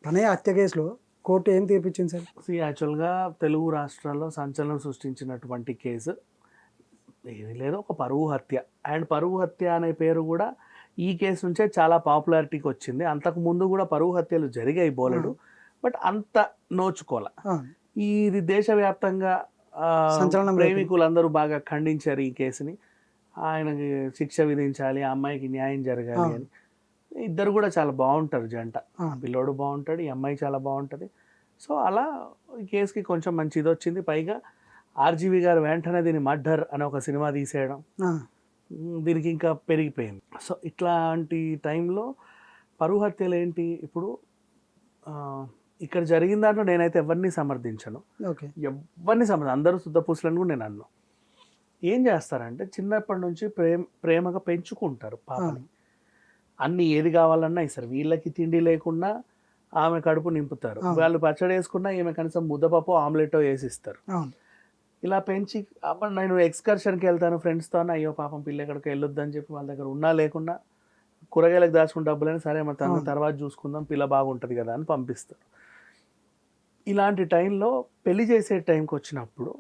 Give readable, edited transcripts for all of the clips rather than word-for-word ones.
తనయ్య హత్య కేసులో కోర్టు ఏం తీర్పిచ్చింది సార్? యాక్చువల్గా తెలుగు రాష్ట్రాల్లో సంచలనం సృష్టించినటువంటి కేసు ఏమీ లేదు, ఒక పరువు హత్య. అండ్ పరువు హత్య అనే పేరు కూడా ఈ కేసు నుంచే చాలా పాపులారిటీకి వచ్చింది. అంతకు ముందు కూడా పరువు హత్యలు జరిగాయి బోలెడు, బట్ అంత నోచుకోలే. ఇది దేశవ్యాప్తంగా సంచలనం ప్రేమికులందరూ బాగా ఖండించారు ఈ కేసుని. ఆయనకి శిక్ష విధించాలి, ఆ అమ్మాయికి న్యాయం జరగాలి అని. ఇద్దరు కూడా చాలా బాగుంటారు జంట, పిల్లోడు బాగుంటాడు, ఈ అమ్మాయి చాలా బాగుంటుంది. సో అలా ఈ కేసుకి కొంచెం మంచి ఇది వచ్చింది. పైగా ఆర్జీవి గారు వెంటనే దీన్ని మర్డర్ అనే ఒక సినిమా తీసేయడం దీనికి ఇంకా పెరిగిపోయింది. సో ఇట్లాంటి టైంలో పరువు హత్యలు ఏంటి, ఇప్పుడు ఇక్కడ జరిగిన దాంట్లో నేనైతే ఎవరిని సమర్థించను, అందరూ శుద్ధపూసలను కూడా నేను అన్నాను. ఏం చేస్తారంటే చిన్నప్పటి నుంచి ప్రేమగా పెంచుకుంటారు పాపని. అన్ని ఏది కావాలన్నా ఇస్తారు. వీళ్ళకి తిండి లేకున్నా ఆమె కడుపు నింపుతారు. వాళ్ళు పచ్చడి వేసుకున్నా ఈమె కనీసం ముద్దపప్పు ఆమ్లెటో వేసిస్తారు. ఇలా పెంచి అప్పుడు నేను ఎక్స్కర్షన్కి వెళ్తాను ఫ్రెండ్స్తో, అయ్యో పాపం పిల్ల ఎక్కడికి వెళ్ళొద్దని చెప్పి వాళ్ళ దగ్గర ఉన్నా లేకున్నా కూరగాయలకు దాచుకున్న డబ్బులని సరే మరి తన తర్వాత చూసుకుందాం, పిల్ల బాగుంటుంది కదా అని పంపిస్తారు. ఇలాంటి టైంలో పెళ్లి చేసే టైంకి వచ్చినప్పుడు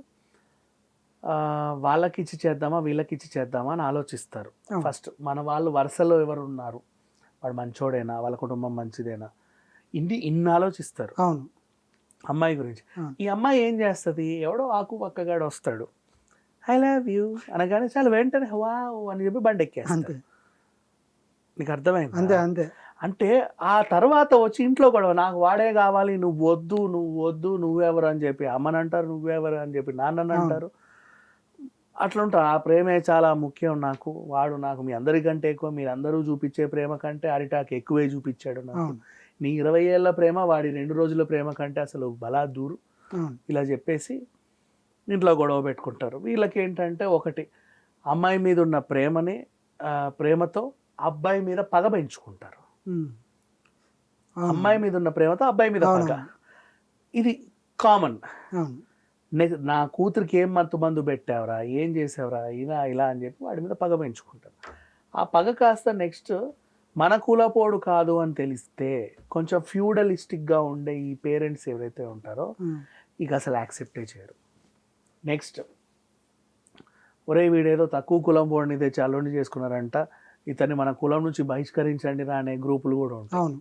వాళ్ళకి ఇచ్చి చేద్దామా వీళ్ళకి ఇచ్చి చేద్దామా అని ఆలోచిస్తారు. ఫస్ట్ మన వాళ్ళు వరుసలో ఎవరు ఉన్నారు, వాడు మంచోడేనా, వాళ్ళ కుటుంబం మంచిదేనా, ఇన్ని ఆలోచిస్తారు అమ్మాయి గురించి. ఈ అమ్మాయి ఏం చేస్తుంది, ఎవడో ఆకు పక్కగాడు వస్తాడు, ఐ లవ్ యూ అనగానే చాలా వెంటనే వావ్ అని చెప్పి బండి ఎక్కేస్తాడు. నీకు అర్థమైంది? అంతే అంతే. అంటే ఆ తర్వాత వచ్చి ఇంట్లో గొడవ, నాకు వాడే కావాలి, నువ్వు వద్దు నువ్వెవరు అని చెప్పి అమ్మని అంటారు, నువ్వెవరు అని చెప్పి నాన్నని అంటారు. అట్లా ఉంటారు. ఆ ప్రేమే చాలా ముఖ్యం నాకు, వాడు నాకు మీ అందరికంటే ఎక్కువ, మీరు అందరూ చూపించే ప్రేమ కంటే అరిటాకు ఎక్కువే చూపించాడు నాకు, నీ 20 ఏళ్ళ ప్రేమ వాడి 2 రోజుల ప్రేమ కంటే అసలు బలా దూరు, ఇలా చెప్పేసి ఇంట్లో గొడవ పెట్టుకుంటారు. వీళ్ళకి ఏంటంటే ఒకటి, అమ్మాయి మీద ఉన్న ప్రేమతో అబ్బాయి మీద పగ పెంచుకుంటారు. అమ్మాయి మీద ఉన్న ప్రేమతో అబ్బాయి మీద పగ, ఇది కామన్. నెక్స్ట్ నా కూతురికి ఏం మందు పెట్టావరా, ఏం చేసావరా, ఇలా అని చెప్పి వాడి మీద పగ పెంచుకుంటారు. ఆ పగ కాస్త నెక్స్ట్ మన కులపోడు కాదు అని తెలిస్తే కొంచెం ఫ్యూడలిస్టిక్గా ఉండే ఈ పేరెంట్స్ ఎవరైతే ఉంటారో ఇక అసలు యాక్సెప్టే చేయరు. నెక్స్ట్ ఒరే వీడేదో తక్కువ కులం పోడిని తెచ్చి అల్లుండి చేసుకున్నారంట, ఇతన్ని మన కులం నుంచి బహిష్కరించండి రా అనే గ్రూపులు కూడా ఉంటాయి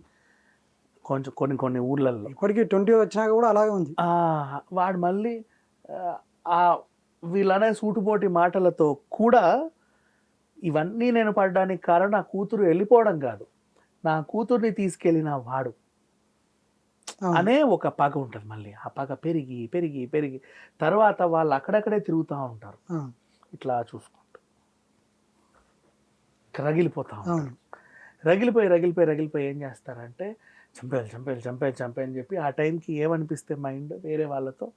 కొంచెం కొన్ని ఊర్లలో. ఇప్పటికీ 20 వచ్చినాక కూడా అలాగే ఉంది. వాడు మళ్ళీ వీళ్ళనే సూటుపోటి మాటలతో కూడా ఇవన్నీ నేను పడడానికి కారణం నా కూతురు వెళ్ళిపోవడం కాదు, నా కూతుర్ని తీసుకెళ్ళిన వాడు అనే ఒక పగ ఉంటుంది. మళ్ళీ ఆ పగ పెరిగి పెరిగి పెరిగి తర్వాత వాళ్ళు అక్కడక్కడే తిరుగుతూ ఉంటారు, ఇట్లా చూసుకుంటూ రగిలిపోతా ఉంటారు. రగిలిపోయి ఏం చేస్తారంటే చంపేయాలి అని చెప్పి ఆ టైంకి ఏమనిపిస్తే మైండ్ వేరే వాళ్ళతో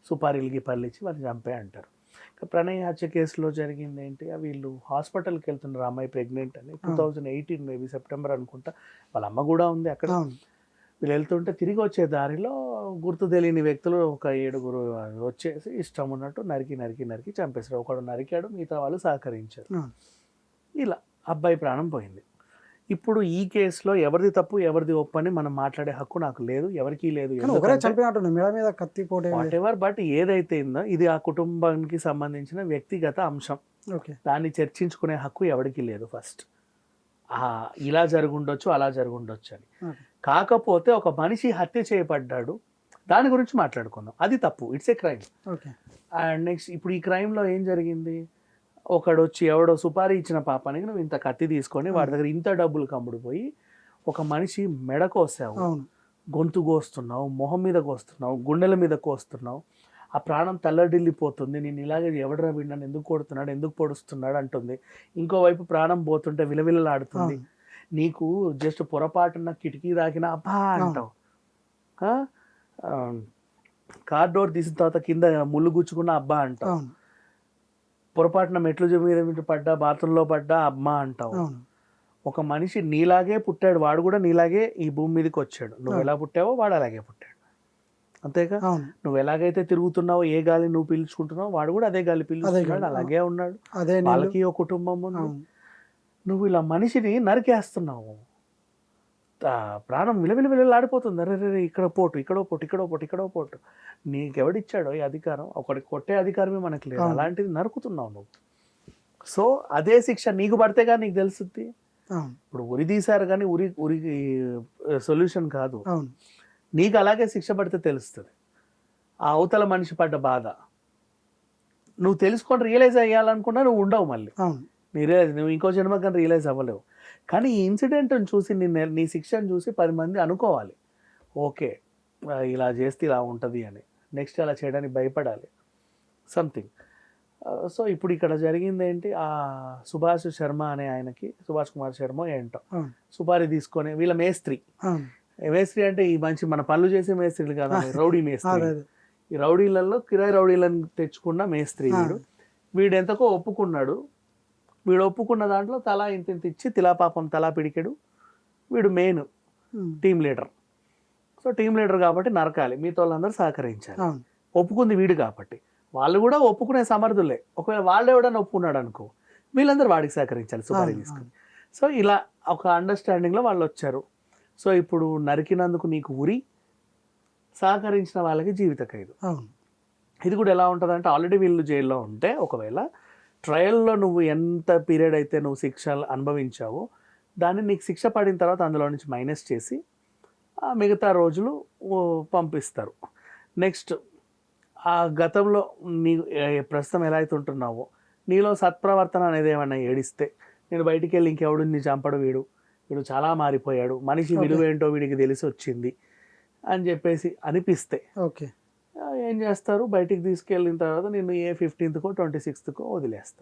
సుపారీలకి పల్లిచ్చి వాళ్ళు చంపే అంటారు. ప్రణయ్ హత్య కేసులో జరిగింది ఏంటి, వీళ్ళు హాస్పిటల్కి వెళ్తున్నారు, అమ్మాయి ప్రెగ్నెంట్ అని, 2018 మేబీ సెప్టెంబర్ అనుకుంటా, వాళ్ళ అమ్మ కూడా ఉంది అక్కడ. వీళ్ళు వెళ్తుంటే తిరిగి వచ్చే దారిలో గుర్తు తెలియని వ్యక్తులు ఒక 7 వచ్చేసి ఇష్టం ఉన్నట్టు నరికి చంపేశారు. ఒకడు నరికాడు, మిగతా వాళ్ళు సహకరించారు. ఇలా అబ్బాయి ప్రాణం పోయింది. ఇప్పుడు ఈ కేసులో ఎవరిది తప్పు ఎవరిది ఒప్పు అని మనం మాట్లాడే హక్కు నాకు లేదు, ఎవరికీ లేదు. బట్ ఏదైతే ఉందో ఇది ఆ కుటుంబానికి సంబంధించిన వ్యక్తిగత అంశం, దాన్ని చర్చించుకునే హక్కు ఎవరికి లేదు. ఫస్ట్ ఇలా జరుగుండొచ్చు అలా జరుగుండొచ్చు అని. కాకపోతే ఒక మనిషి హత్య చేయబడ్డాడు, దాని గురించి మాట్లాడుకుందాం, అది తప్పు, it's a crime. And next ఇప్పుడు ఈ క్రైమ్లో ఏం జరిగింది, ఒకడు వచ్చి ఎవడో సుపారీ ఇచ్చిన పాపానికి నువ్వు ఇంత కత్తి తీసుకొని వాడి దగ్గర ఇంత డబ్బులు కమ్ముడిపోయి ఒక మనిషి మెడ కోసావు, గొంతు కోస్తున్నావు, మొహం మీద కోస్తున్నావు, గుండెల మీద కోస్తున్నావు, ఆ ప్రాణం తల్లడిల్లిపోతుంది. నేను ఇలాగే ఎవడరా వీడిని ఎందుకు కొడుతున్నాడు, ఎందుకు పొడుస్తున్నాడు అంటుంది. ఇంకోవైపు ప్రాణం పోతుంటే విలవిలలాడుతుంది. నీకు జస్ట్ పొరపాటున కిటికీ దాకిన అబ్బా అంటావు, కార్ డోర్ తీసిన తర్వాత కింద ముళ్ళు గుచ్చుకున్న అబ్బా అంటావు, పొరపాటున మెట్లు మీద పడ్డా బాత్రూంలో పడ్డా అమ్మ అంటావు. ఒక మనిషి నీలాగే పుట్టాడు, వాడు కూడా నీలాగే ఈ భూమి మీదకి వచ్చాడు, నువ్వు ఎలా పుట్టావో వాడు అలాగే పుట్టాడు, అంతేగా. నువ్వు ఎలాగైతే తిరుగుతున్నావో, ఏ గాలి నువ్వు పీల్చుకుంటున్నావు వాడు కూడా అదే గాలి పీల్చుకున్నాడు, అలాగే ఉన్నాడు, వాళ్ళకి ఒక కుటుంబం ఉంది. నువ్వు ఇలా మనిషిని నరికేస్తున్నావు, ప్రాణం విలవిలవిలలాడిపోతుంది. అరే రే ఇక్కడ పోటు, ఇక్కడో పోటు, ఇక్కడో పోటు, ఇక్కడో పోటు. నీకెవడిచ్చాడో ఈ అధికారం? ఒకటి కొట్టే అధికారమే మనకు లేదు, అలాంటిది నరుకుతున్నావు నువ్వు. సో అదే శిక్ష నీకు పడితే కానీ నీకు తెలుస్తుంది. ఇప్పుడు ఉరి తీశారు కానీ ఉరికి సొల్యూషన్ కాదు. నీకు అలాగే శిక్ష పడితే తెలుస్తుంది ఆ అవతల మనిషి పడ్డ బాధ. నువ్వు తెలుసుకొని రియలైజ్ అయ్యాలనుకున్నా నువ్వు ఉండవు మళ్ళీ. నువ్వు ఇంకో జన్మకని రియలైజ్ అవ్వలేవు. కానీ ఈ ఇన్సిడెంట్ని చూసి నీ శిక్షను చూసి 10 మంది అనుకోవాలి, ఓకే ఇలా చేస్తే ఇలా ఉంటుంది అని. నెక్స్ట్ అలా చేయడానికి భయపడాలి సంథింగ్. సో ఇప్పుడు ఇక్కడ జరిగింది ఏంటి, ఆ సుభాష్ శర్మ అనే ఆయనకి, సుభాష్ కుమార్ శర్మ ఏంటో, సుపారీ తీసుకొని వీళ్ళ మేస్త్రి అంటే ఈ మంచి మన పనులు చేసే మేస్త్రీలు కదా, రౌడీ మేస్త్రి. ఈ రౌడీలలో కిరాయి రౌడీలను తెచ్చుకున్న మేస్త్రి వీడు ఎంతకో ఒప్పుకున్నాడు. వీడు ఒప్పుకున్న దాంట్లో తలా ఇంత ఇచ్చి తిలాపాపం తలా పిడికెడు. వీడు main team leader. So team leader కాబట్టి నరకాలి, మిగతా వాళ్ళందరూ సహకరించాలి. ఒప్పుకుంది వీడు కాబట్టి వాళ్ళు కూడా ఒప్పుకునే సమర్థులే. ఒకవేళ వాళ్ళు ఎవడన్నా ఒప్పుకున్నాడు అనుకో, వీళ్ళందరూ వాడికి సహకరించాలి సుపారీ తీసుకుని. సో ఇలా ఒక అండర్స్టాండింగ్లో వాళ్ళు వచ్చారు. సో ఇప్పుడు నరికినందుకు నీకు ఉరి, సహకరించిన వాళ్ళకి జీవిత ఖైదు. ఇది కూడా ఎలా ఉంటుంది అంటే, ఆల్రెడీ వీళ్ళు జైల్లో ఉంటే ఒకవేళ ట్రయల్లో నువ్వు ఎంత పీరియడ్ అయితే నువ్వు శిక్ష అనుభవించావో దాన్ని నీకు శిక్ష పడిన తర్వాత అందులో నుంచి మైనస్ చేసి మిగతా రోజులు పంపిస్తారు. నెక్స్ట్ ఆ గతంలో నీ ప్రస్తుతం ఎలా అయితే ఉంటున్నావో నీలో సత్ప్రవర్తన అనేది ఏమన్నా ఏడిస్తే, నేను బయటికి వెళ్ళి ఇంకెవడు నీ చంపడు, వీడు చాలా మారిపోయాడు, మనిషి విలువ ఏంటో వీడికి తెలిసి వచ్చింది అని చెప్పేసి అనిపిస్తే ఓకే ఏం చేస్తారు, బయటికి తీసుకెళ్ళిన తర్వాత నిన్ను ఏ 15th 26th వదిలేస్తారు.